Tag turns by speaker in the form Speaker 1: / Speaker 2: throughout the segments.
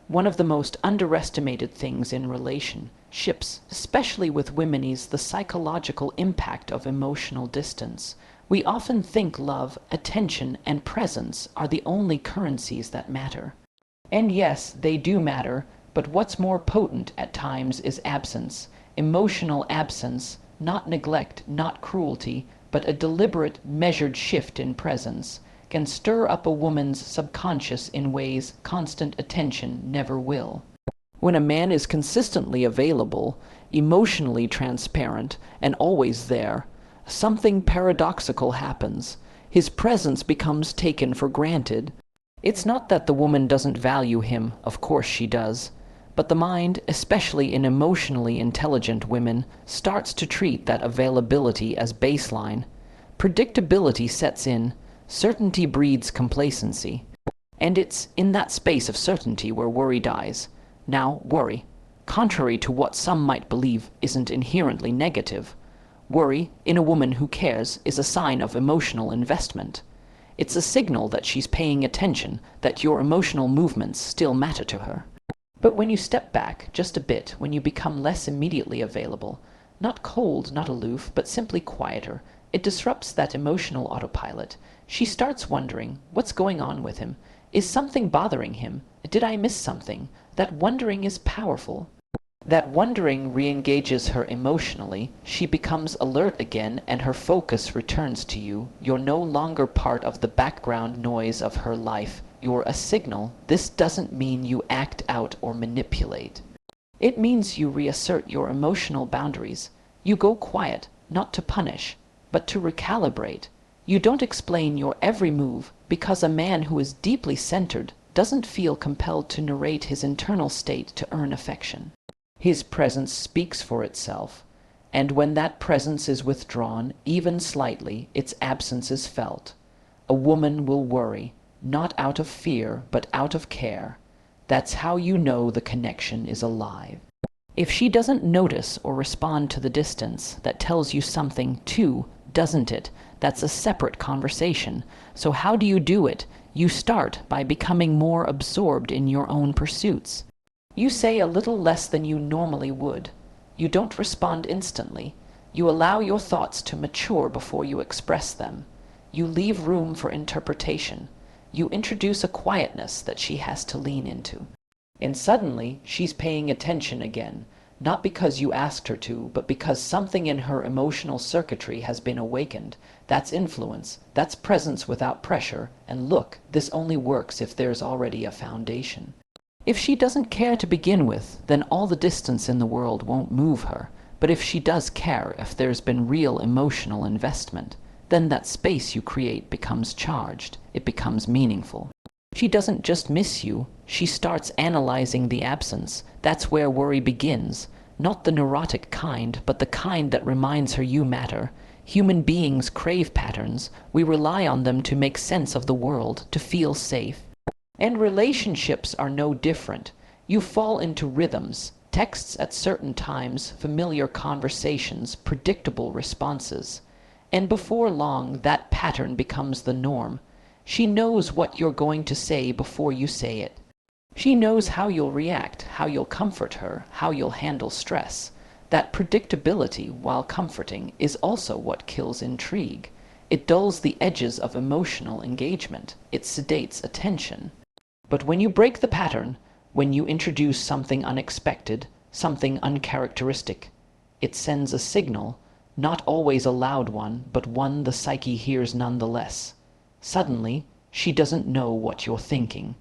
Speaker 1: One of the most underestimated things in relationships, especially with women, is the psychological impact of emotional distance. We often think love, attention, and presence are the only currencies that matter. And yes, they do matter, but what's more potent at times is absence. Emotional absence, not neglect, not cruelty, but a deliberate, measured shift in presence, can stir up a woman's subconscious in ways constant attention never will. When a man is consistently available, emotionally transparent, and always there, something paradoxical happens. His presence becomes taken for granted. It's not that the woman doesn't value him, of course she does, but the mind, especially in emotionally intelligent women, starts to treat that availability as baseline. Predictability sets in. Certainty breeds complacency. And it's in that space of certainty where worry dies. Now, worry, contrary to what some might believe, isn't inherently negative. Worry, in a woman who cares, is a sign of emotional investment. It's a signal that she's paying attention, that your emotional movements still matter to her. But when you step back just a bit, when you become less immediately available, not cold, not aloof, but simply quieter, it disrupts that emotional autopilot. She starts wondering, what's going on with him? Is something bothering him? Did I miss something? That wondering is powerful. That wondering re-engages her emotionally. She becomes alert again, and her focus returns to you. You're no longer part of the background noise of her life. You're a signal. This doesn't mean you act out or manipulate. It means you reassert your emotional boundaries. You go quiet, not to punish, but to recalibrate. You don't explain your every move, because a man who is deeply centered doesn't feel compelled to narrate his internal state to earn affection. His presence speaks for itself, and when that presence is withdrawn, even slightly, its absence is felt. A woman will worry, not out of fear, but out of care. That's how you know the connection is alive. If she doesn't notice or respond to the distance, that tells you something too, doesn't it? That's a separate conversation. So how do you do it? You start by becoming more absorbed in your own pursuits. You say a little less than you normally would. You don't respond instantly. You allow your thoughts to mature before you express them. You leave room for interpretation. You introduce a quietness that she has to lean into. And suddenly, she's paying attention again, not because you asked her to, but because something in her emotional circuitry has been awakened. That's influence. That's presence without pressure. And look, this only works if there's already a foundation. If she doesn't care to begin with, then all the distance in the world won't move her. But if she does care, if there's been real emotional investment, then that space you create becomes charged. It becomes meaningful. She doesn't just miss you, she starts analyzing the absence. That's where worry begins. Not the neurotic kind, but the kind that reminds her you matter. Human beings crave patterns. We rely on them to make sense of the world, to feel safe. And relationships are no different. You fall into rhythms, texts at certain times, familiar conversations, predictable responses. And before long, that pattern becomes the norm. She knows what you're going to say before you say it. She knows how you'll react, how you'll comfort her, how you'll handle stress. That predictability, while comforting, is also what kills intrigue. It dulls the edges of emotional engagement. It sedates attention. But when you break the pattern, when you introduce something unexpected, something uncharacteristic, it sends a signal, not always a loud one, but one the psyche hears nonetheless. Suddenly, she doesn't know what you're thinking.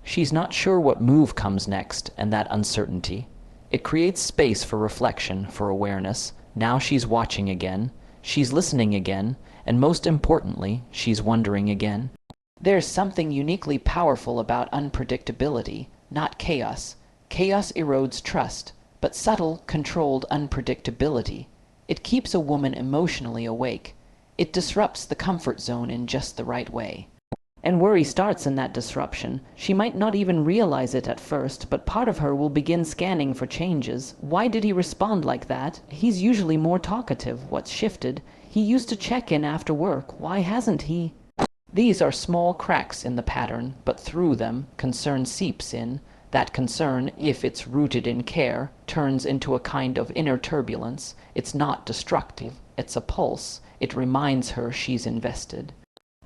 Speaker 1: She's not sure what move comes next, and that uncertainty. It creates space for reflection, for awareness. Now she's watching again, she's listening again, and most importantly, she's wondering again. There's something uniquely powerful about unpredictability, not chaos. Chaos erodes trust, but subtle, controlled unpredictability. It keeps a woman emotionally awake. It disrupts the comfort zone in just the right way. And worry starts in that disruption. She might not even realize it at first, but part of her will begin scanning for changes. Why did he respond like that? He's usually more talkative. What's shifted? He used to check in after work. Why hasn't he? These are small cracks in the pattern, but through them concern seeps in. That concern, if it's rooted in care, turns into a kind of inner turbulence. It's not destructive, it's a pulse. It reminds her she's invested.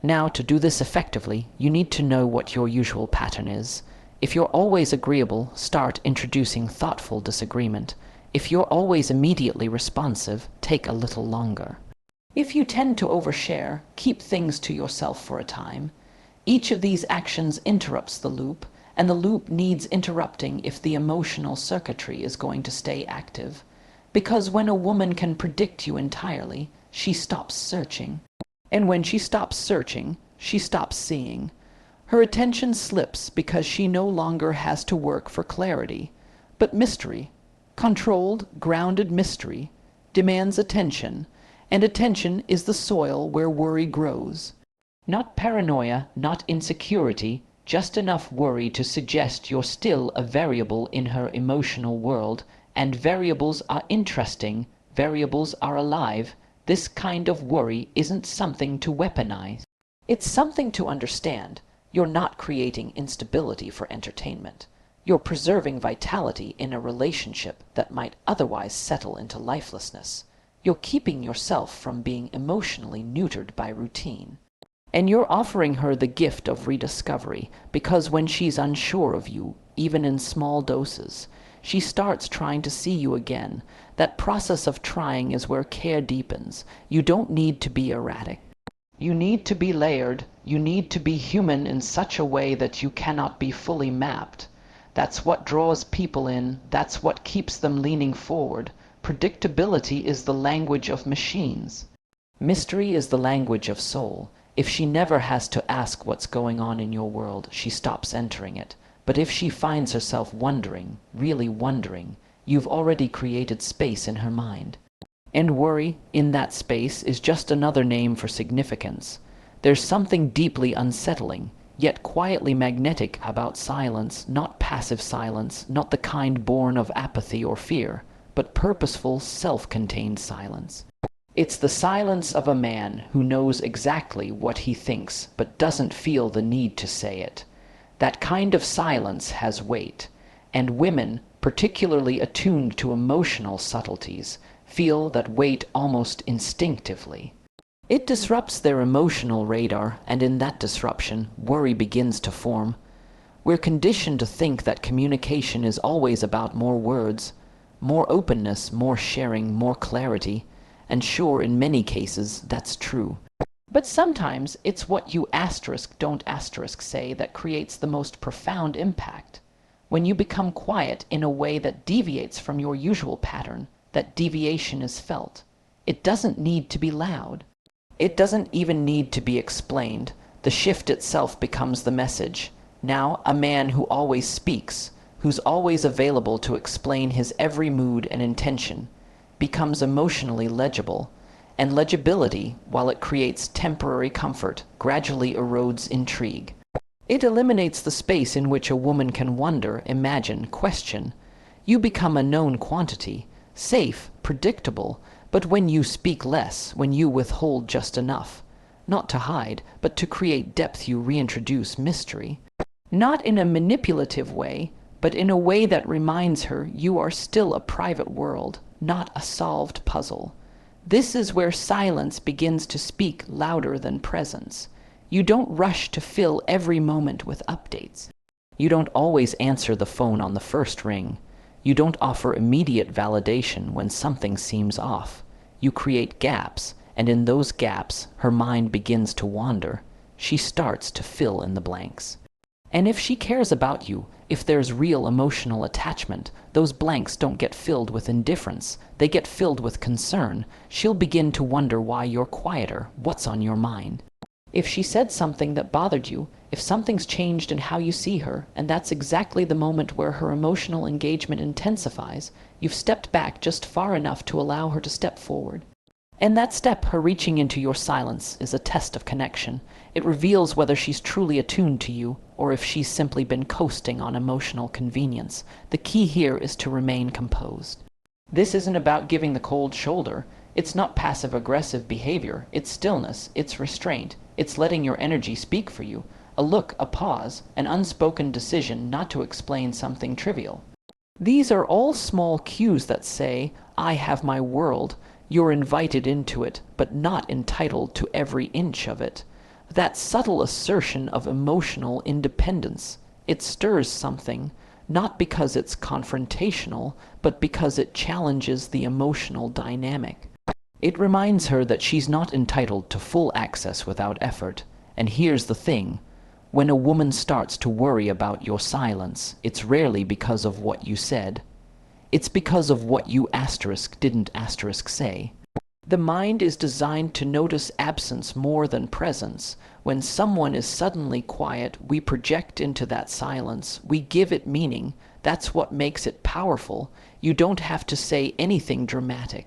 Speaker 1: Now, to do this effectively, you need to know what your usual pattern is. If you're always agreeable, start introducing thoughtful disagreement. If you're always immediately responsive, take a little longer. If you tend to overshare, keep things to yourself for a time. Each of these actions interrupts the loop, and the loop needs interrupting if the emotional circuitry is going to stay active. Because when a woman can predict you entirely, she stops searching. And when she stops searching, she stops seeing. Her attention slips because she no longer has to work for clarity, but mystery. Controlled, grounded mystery demands attention, and attention is the soil where worry grows. Not paranoia, not insecurity, just enough worry to suggest you're still a variable in her emotional world, and variables are interesting, variables are alive. This kind of worry isn't something to weaponize. It's something to understand. You're not creating instability for entertainment. You're preserving vitality in a relationship that might otherwise settle into lifelessness. You're keeping yourself from being emotionally neutered by routine. And you're offering her the gift of rediscovery, because when she's unsure of you, even in small doses, she starts trying to see you again. That process of trying is where care deepens. You don't need to be erratic. You need to be layered. You need to be human in such a way that you cannot be fully mapped. That's what draws people in. That's what keeps them leaning forward. Predictability is the language of machines. Mystery is the language of soul. If she never has to ask what's going on in your world, she stops entering it. But if she finds herself wondering, really wondering, you've already created space in her mind. And worry, in that space, is just another name for significance. There's something deeply unsettling, yet quietly magnetic about silence, not passive silence, not the kind born of apathy or fear, but purposeful, self-contained silence. It's the silence of a man who knows exactly what he thinks, but doesn't feel the need to say it. That kind of silence has weight, and women, particularly attuned to emotional subtleties, feel that weight almost instinctively. It disrupts their emotional radar, and in that disruption, worry begins to form. We're conditioned to think that communication is always about more words, more openness, more sharing, more clarity, and sure, in many cases, that's true. But sometimes it's what you don't say that creates the most profound impact. When you become quiet in a way that deviates from your usual pattern, that deviation is felt. It doesn't need to be loud. It doesn't even need to be explained. The shift itself becomes the message. Now, a man who always speaks, who's always available to explain his every mood and intention, becomes emotionally legible. And legibility, while it creates temporary comfort, gradually erodes intrigue. It eliminates the space in which a woman can wonder, imagine, question. You become a known quantity, safe, predictable, but when you speak less, when you withhold just enough, not to hide, but to create depth, you reintroduce mystery. Not in a manipulative way, but in a way that reminds her you are still a private world, not a solved puzzle. This is where silence begins to speak louder than presence. You don't rush to fill every moment with updates. You don't always answer the phone on the first ring. You don't offer immediate validation when something seems off. You create gaps, and in those gaps, her mind begins to wander. She starts to fill in the blanks. And if she cares about you, if there's real emotional attachment, those blanks don't get filled with indifference. They get filled with concern. She'll begin to wonder why you're quieter, what's on your mind. If she said something that bothered you, if something's changed in how you see her, and that's exactly the moment where her emotional engagement intensifies, you've stepped back just far enough to allow her to step forward. And that step, her reaching into your silence, is a test of connection. It reveals whether she's truly attuned to you, or if she's simply been coasting on emotional convenience. The key here is to remain composed. This isn't about giving the cold shoulder. It's not passive-aggressive behavior. It's stillness. It's restraint. It's letting your energy speak for you. A look, a pause, an unspoken decision not to explain something trivial. These are all small cues that say, I have my world. You're invited into it, but not entitled to every inch of it. That subtle assertion of emotional independence. It stirs something, not because it's confrontational, but because it challenges the emotional dynamic. It reminds her that she's not entitled to full access without effort. And here's the thing. When a woman starts to worry about your silence, it's rarely because of what you said. It's because of what you didn't say. The mind is designed to notice absence more than presence. When someone is suddenly quiet, we project into that silence. We give it meaning. That's what makes it powerful. You don't have to say anything dramatic.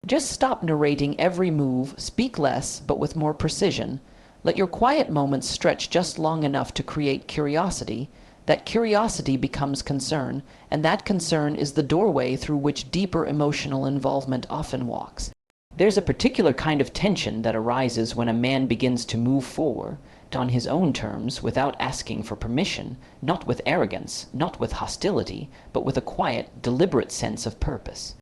Speaker 1: Just stop narrating every move, speak less, but with more precision. Let your quiet moments stretch just long enough to create curiosity. That curiosity becomes concern, and that concern is the doorway through which deeper emotional involvement often walks. There's a particular kind of tension that arises when a man begins to move forward on his own terms without asking for permission, not with arrogance, not with hostility, but with a quiet, deliberate sense of purpose.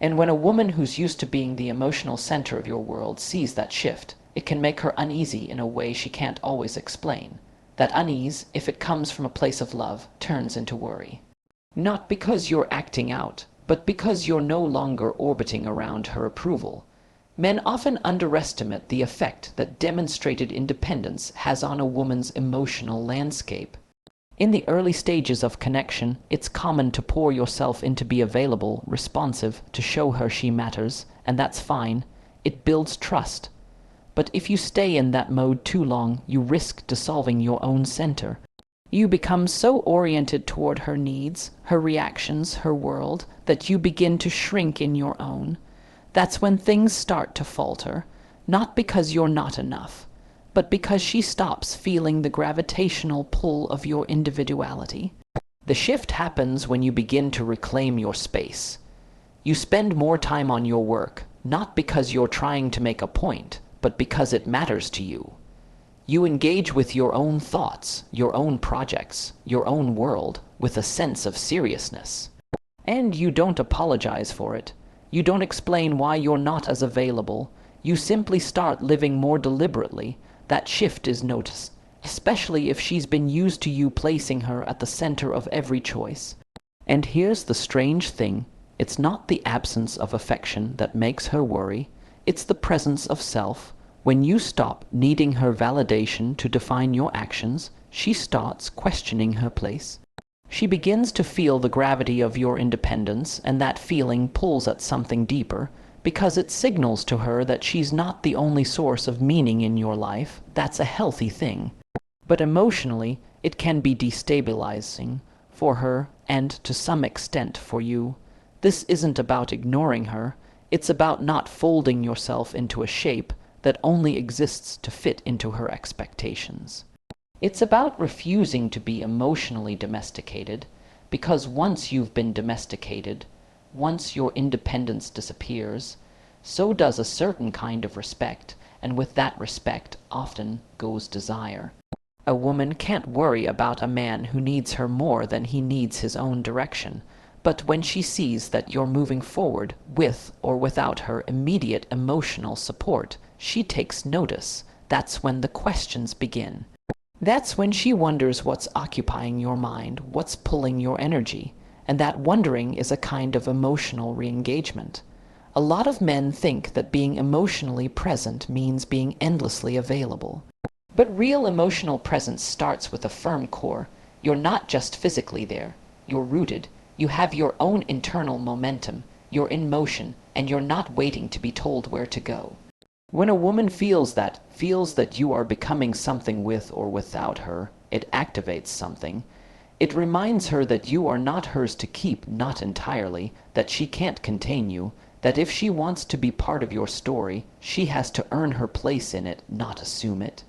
Speaker 1: And when a woman who's used to being the emotional center of your world sees that shift, it can make her uneasy in a way she can't always explain. That unease, if it comes from a place of love, turns into worry. Not because you're acting out, but because you're no longer orbiting around her approval. Men often underestimate the effect that demonstrated independence has on a woman's emotional landscape. In the early stages of connection, it's common to pour yourself in to be available, responsive, to show her she matters, and that's fine. It builds trust. But if you stay in that mode too long, you risk dissolving your own center. You become so oriented toward her needs, her reactions, her world, that you begin to shrink in your own. That's when things start to falter, not because you're not enough, but because she stops feeling the gravitational pull of your individuality. The shift happens when you begin to reclaim your space. You spend more time on your work, not because you're trying to make a point, but because it matters to you. You engage with your own thoughts, your own projects, your own world, with a sense of seriousness. And you don't apologize for it. You don't explain why you're not as available. You simply start living more deliberately. That shift is noticed, especially if she's been used to you placing her at the center of every choice. And here's the strange thing. It's not the absence of affection that makes her worry. It's the presence of self. When you stop needing her validation to define your actions, she starts questioning her place. She begins to feel the gravity of your independence, and that feeling pulls at something deeper, because it signals to her that she's not the only source of meaning in your life. That's a healthy thing. But emotionally, it can be destabilizing for her and to some extent for you. This isn't about ignoring her. It's about not folding yourself into a shape that only exists to fit into her expectations. It's about refusing to be emotionally domesticated, because once you've been domesticated, once your independence disappears, so does a certain kind of respect, and with that respect often goes desire. A woman can't worry about a man who needs her more than he needs his own direction. But when she sees that you're moving forward with or without her immediate emotional support, she takes notice. That's when the questions begin. That's when she wonders what's occupying your mind, what's pulling your energy, and that wondering is a kind of emotional re-engagement. A lot of men think that being emotionally present means being endlessly available. But real emotional presence starts with a firm core. You're not just physically there, you're rooted. You have your own internal momentum, you're in motion, and you're not waiting to be told where to go. When a woman feels that you are becoming something with or without her, it activates something. It reminds her that you are not hers to keep, not entirely, that she can't contain you, that if she wants to be part of your story, she has to earn her place in it, not assume it.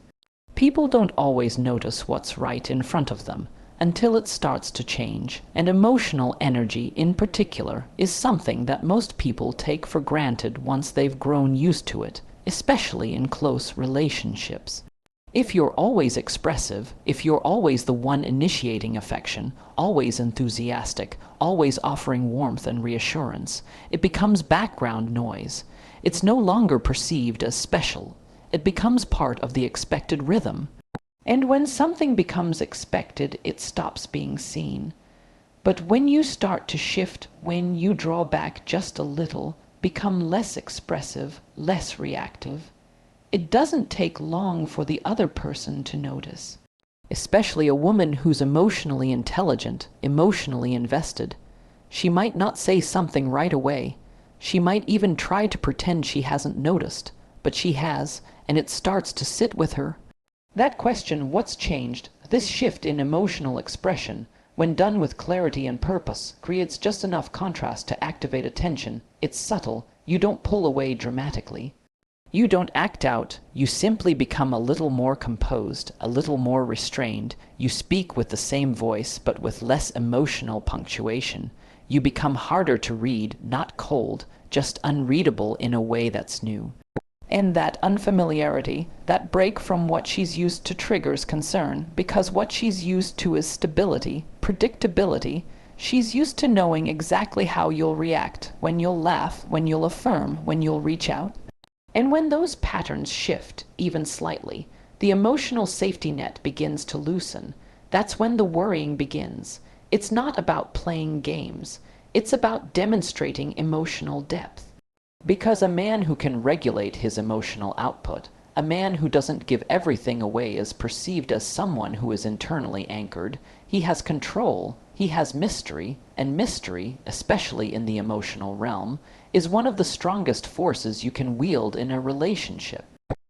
Speaker 1: People don't always notice what's right in front of them, until it starts to change, and emotional energy in particular is something that most people take for granted once they've grown used to it, especially in close relationships. If you're always expressive, if you're always the one initiating affection, always enthusiastic, always offering warmth and reassurance, it becomes background noise. It's no longer perceived as special. It becomes part of the expected rhythm. And when something becomes expected, it stops being seen. But when you start to shift, when you draw back just a little, become less expressive, less reactive, it doesn't take long for the other person to notice. Especially a woman who's emotionally intelligent, emotionally invested. She might not say something right away. She might even try to pretend she hasn't noticed, but she has, and it starts to sit with her. That question, what's changed, this shift in emotional expression, when done with clarity and purpose, creates just enough contrast to activate attention. It's subtle. You don't pull away dramatically. You don't act out. You simply become a little more composed, a little more restrained. You speak with the same voice, but with less emotional punctuation. You become harder to read, not cold, just unreadable in a way that's new. And that unfamiliarity, that break from what she's used to, triggers concern, because what she's used to is stability, predictability. She's used to knowing exactly how you'll react, when you'll laugh, when you'll affirm, when you'll reach out. And when those patterns shift, even slightly, the emotional safety net begins to loosen. That's when the worrying begins. It's not about playing games. It's about demonstrating emotional depth. Because a man who can regulate his emotional output, a man who doesn't give everything away, is perceived as someone who is internally anchored. He has control, he has mystery, and mystery, especially in the emotional realm, is one of the strongest forces you can wield in a relationship.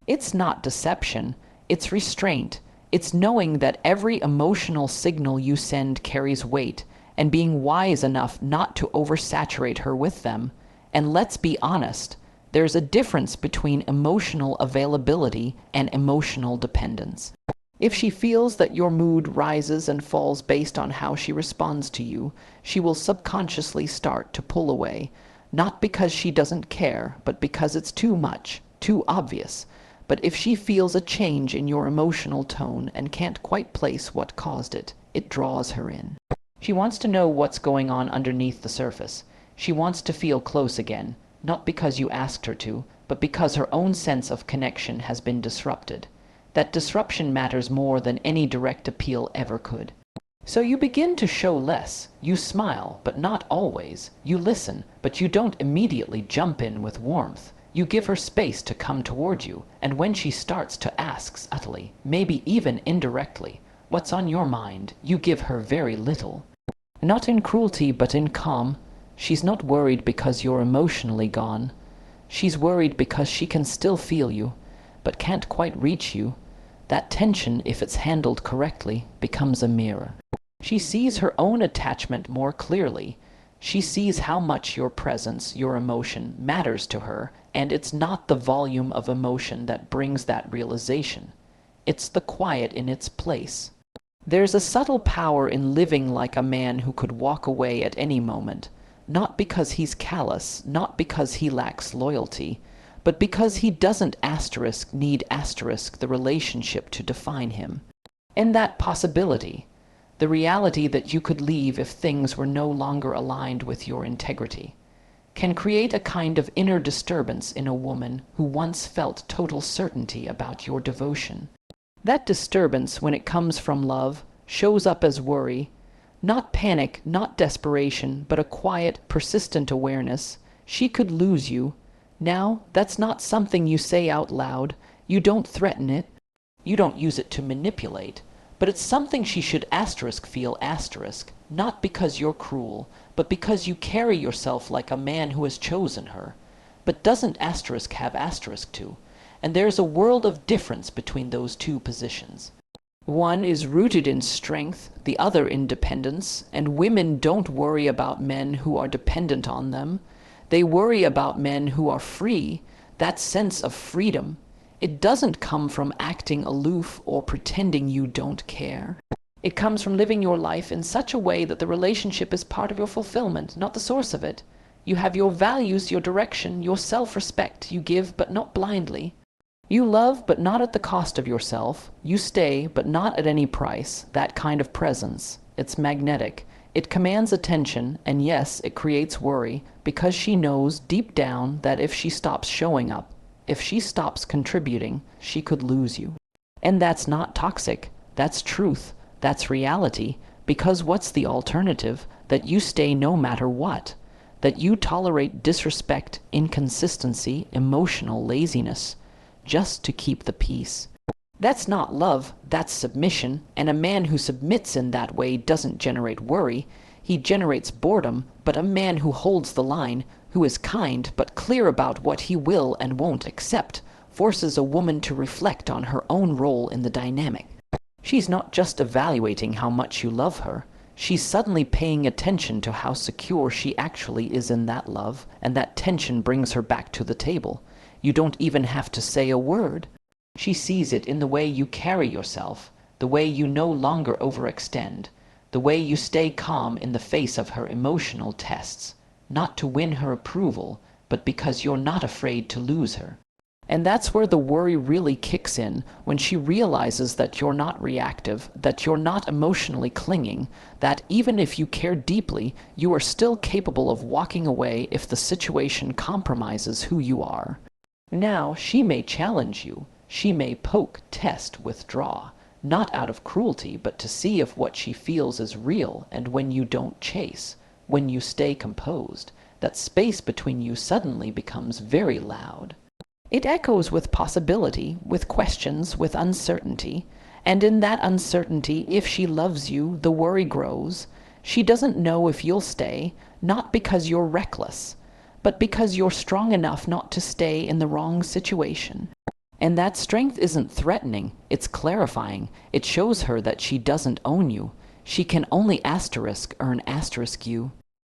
Speaker 1: It's not deception, it's restraint. It's knowing that every emotional signal you send carries weight, and being wise enough not to oversaturate her with them. And let's be honest, there's a difference between emotional availability and emotional dependence. If she feels that your mood rises and falls based on how she responds to you, she will subconsciously start to pull away, not because she doesn't care, but because it's too much, too obvious. But if she feels a change in your emotional tone and can't quite place what caused it, it draws her in. She wants to know what's going on underneath the surface. She wants to feel close again, not because you asked her to, but because her own sense of connection has been disrupted. That disruption matters more than any direct appeal ever could. So you begin to show less. You smile, but not always. You listen, but you don't immediately jump in with warmth. You give her space to come toward you, and when she starts to ask subtly, maybe even indirectly, what's on your mind, you give her very little. Not in cruelty, but in calm. She's not worried because you're emotionally gone. She's worried because she can still feel you, but can't quite reach you. That tension, if it's handled correctly, becomes a mirror. She sees her own attachment more clearly. She sees how much your presence, your emotion, matters to her, and it's not the volume of emotion that brings that realization. It's the quiet in its place. There's a subtle power in living like a man who could walk away at any moment, not because he's callous, not because he lacks loyalty, but because he doesn't need the relationship to define him. And that possibility, the reality that you could leave if things were no longer aligned with your integrity, can create a kind of inner disturbance in a woman who once felt total certainty about your devotion. That disturbance, when it comes from love, shows up as worry, not panic, not desperation, but a quiet, persistent awareness. She could lose you. Now, that's not something you say out loud. You don't threaten it. You don't use it to manipulate. But it's something she should feel, not because you're cruel, but because you carry yourself like a man who has chosen her. But doesn't have too? And there's a world of difference between those two positions. One is rooted in strength, the other in dependence, and women don't worry about men who are dependent on them. They worry about men who are free, that sense of freedom. It doesn't come from acting aloof or pretending you don't care. It comes from living your life in such a way that the relationship is part of your fulfillment, not the source of it. You have your values, your direction, your self-respect you give, but not blindly. You love, but not at the cost of yourself. You stay, but not at any price. That kind of presence. It's magnetic. It commands attention, and yes, it creates worry, because she knows deep down that if she stops showing up, if she stops contributing, she could lose you. And that's not toxic. That's truth. That's reality. Because what's the alternative? That you stay no matter what. That you tolerate disrespect, inconsistency, emotional laziness, just to keep the peace. That's not love, that's submission, and a man who submits in that way doesn't generate worry. He generates boredom, but a man who holds the line, who is kind but clear about what he will and won't accept, forces a woman to reflect on her own role in the dynamic. She's not just evaluating how much you love her. She's suddenly paying attention to how secure she actually is in that love, and that tension brings her back to the table. You don't even have to say a word. She sees it in the way you carry yourself, the way you no longer overextend, the way you stay calm in the face of her emotional tests, not to win her approval, but because you're not afraid to lose her. And that's where the worry really kicks in, when she realizes that you're not reactive, that you're not emotionally clinging, that even if you care deeply, you are still capable of walking away if the situation compromises who you are. Now, she may challenge you. She may poke, test, withdraw, not out of cruelty, but to see if what she feels is real, and when you don't chase, when you stay composed, that space between you suddenly becomes very loud. It echoes with possibility, with questions, with uncertainty, and in that uncertainty, if she loves you, the worry grows. She doesn't know if you'll stay, not because you're reckless, but because you're strong enough not to stay in the wrong situation. And that strength isn't threatening, it's clarifying. It shows her that she doesn't own you. She can only earn you.